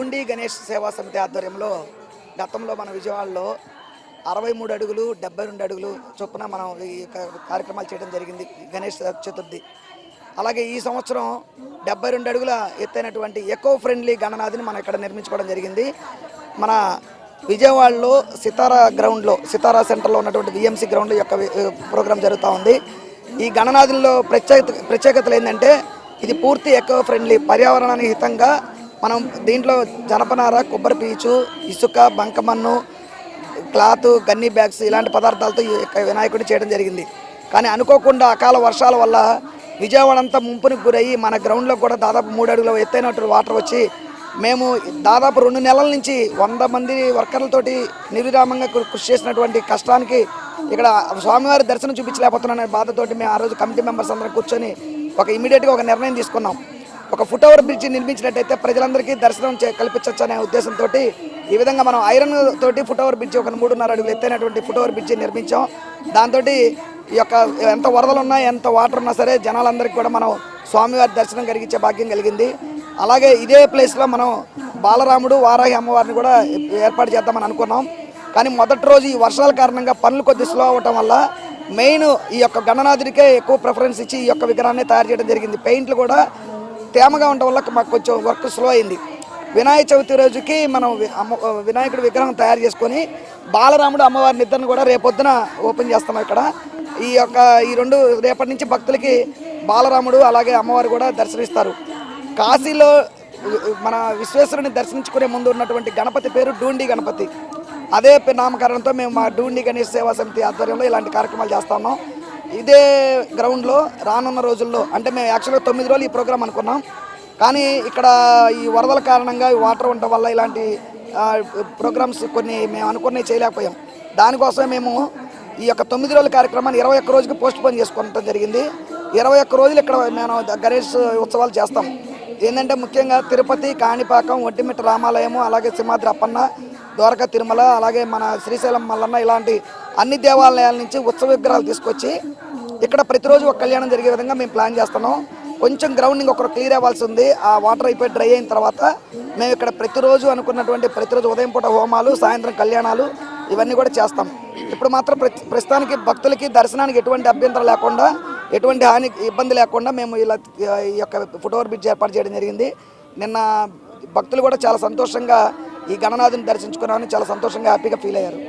డూండి గణేష్ సేవా సమితి ఆధ్వర్యంలో గతంలో మన విజయవాడలో 63 అడుగులు 72 అడుగులు చొప్పున మనం ఈ కార్యక్రమాలు చేయడం జరిగింది గణేష్ చతుర్థి. అలాగే ఈ సంవత్సరం 72 అడుగుల ఎత్తైనటువంటి ఎకో ఫ్రెండ్లీ గణనాథిని మనం ఇక్కడ నిర్మించుకోవడం జరిగింది. మన విజయవాడలో సితారా సెంటర్లో ఉన్నటువంటి విఎంసి గ్రౌండ్లో యొక్క ప్రోగ్రాం జరుగుతూ ఉంది. ఈ గణనాథుల్లో ప్రత్యేకతలు ఏంటంటే ఇది పూర్తి ఎకో ఫ్రెండ్లీ, పర్యావరణానికి హితంగా మనం దీంట్లో జనపనార, కొబ్బరి పీచు, ఇసుక, బంకమన్ను, క్లాత్, గన్నీ బ్యాగ్స్ ఇలాంటి పదార్థాలతో ఈ వినాయకుడిని చేయడం జరిగింది. కానీ అనుకోకుండా అకాల వర్షాల వల్ల విజయవాడ అంతా ముంపునికి గురయ్యి మన గ్రౌండ్లో కూడా దాదాపు 3 అడుగుల ఎత్తైనటువంటి వాటర్ వచ్చి మేము దాదాపు 2 నెలల నుంచి 100 మంది వర్కర్లతోటి నిర్విరామంగా కృషి చేసినటువంటి కష్టానికి ఇక్కడ స్వామివారి దర్శనం చూపించలేకపోతున్నానే బాధతోటి మేము ఆ రోజు కమిటీ మెంబర్స్ అందరం కూర్చొని ఇమీడియట్గా ఒక నిర్ణయం తీసుకున్నాం. ఒక ఫుట్ ఓవర్ బ్రిడ్జ్ నిర్మించినట్టయితే ప్రజలందరికీ దర్శనం కల్పించవచ్చు అనే ఉద్దేశంతో ఈ విధంగా మనం ఐరన్ తోటి ఫుట్ ఓవర్ బ్రిడ్జ్, ఒక 3.5 అడుగులు ఎత్తైనటువంటి ఫుట్ ఓవర్ బ్రిడ్జ్ నిర్మించాం. దాంతో ఈ యొక్క ఎంత వరదలు ఉన్నా, ఎంత వాటర్ ఉన్నా సరే జనాలందరికీ కూడా మనం స్వామివారి దర్శనం కలిగించే భాగ్యం కలిగింది. అలాగే ఇదే ప్లేస్లో మనం బాలరాముడు, వారాహి అమ్మవారిని కూడా ఏర్పాటు చేద్దామని అనుకున్నాం. కానీ మొదటి రోజు ఈ వర్షాల కారణంగా పనులు కొద్ది స్లో అవ్వటం వల్ల మెయిన్ ఈ యొక్క గణనాథుడికే ఎక్కువ ప్రిఫరెన్స్ ఇచ్చి ఈ యొక్క విగ్రహాన్ని తయారు చేయడం జరిగింది. పెయింట్లు కూడా తేమగా ఉండటం వల్ల మాకు కొంచెం వర్క్ స్లో అయింది. వినాయక చవితి రోజుకి మనం వినాయకుడి విగ్రహం తయారు చేసుకొని బాలరాముడు అమ్మవారిని ఇద్దరిని కూడా రేపొద్దున ఓపెన్ చేస్తున్నాం. ఇక్కడ ఈ రెండు రేపటి నుంచి భక్తులకి బాలరాముడు అలాగే అమ్మవారు కూడా దర్శనమిస్తారు. కాశీలో మన విశ్వేశ్వరుని దర్శించుకునే ముందు ఉన్నటువంటి గణపతి పేరు డూండి గణపతి. అదే నామకరణంతో మేము మా డూండి గణేష్ సేవా సమితి ఆధ్వర్యంలో ఇలాంటి కార్యక్రమాలు చేస్తా ఉన్నాం. ఇదే గ్రౌండ్లో రానున్న రోజుల్లో, అంటే మేము యాక్చువల్గా 9 రోజులు ఈ ప్రోగ్రాం అనుకున్నాం. కానీ ఇక్కడ ఈ వరదల కారణంగా వాటర్ ఉండటం వల్ల ఇలాంటి ప్రోగ్రామ్స్ కొన్ని మేము అనుకున్నవి చేయలేకపోయాం. దానికోసమే మేము ఈ యొక్క 9 రోజుల కార్యక్రమాన్ని 21 రోజుకి పోస్ట్ పోన్ చేసుకోవడం జరిగింది. 21 రోజులు ఇక్కడ మేము గణేష్ ఉత్సవాలు చేస్తాం. ఏంటంటే ముఖ్యంగా తిరుపతి, కాణిపాకం, ఒంటిమిట్ట రామాలయము, అలాగే సింహాద్రి అప్పన్న, ద్వారకా తిరుమల, అలాగే మన శ్రీశైలం మల్లన్న ఇలాంటి అన్ని దేవాలయాల నుంచి ఉత్సవ విగ్రహాలు తీసుకొచ్చి ఇక్కడ ప్రతిరోజు ఒక కళ్యాణం జరిగే విధంగా మేము ప్లాన్ చేస్తున్నాం. కొంచెం గ్రౌండింగ్ ఒకరు క్లియర్ అవ్వాల్సి ఉంది. ఆ వాటర్ అయిపోయి డ్రై అయిన తర్వాత మేము ఇక్కడ ప్రతిరోజు ఉదయం పూట హోమాలు, సాయంత్రం కళ్యాణాలు ఇవన్నీ కూడా చేస్తాం. ఇప్పుడు మాత్రం ప్రస్తుతానికి భక్తులకి దర్శనానికి ఎటువంటి అభ్యంతరం లేకుండా, ఎటువంటి ఇబ్బంది లేకుండా మేము ఈ యొక్క ఫుట్ ఓవర్ బ్రిడ్జ్ ఏర్పాటు చేయడం జరిగింది. నిన్న భక్తులు కూడా చాలా సంతోషంగా ఈ గణనాథుని దర్శించుకున్నామని చాలా సంతోషంగా హ్యాపీగా ఫీల్ అయ్యారు.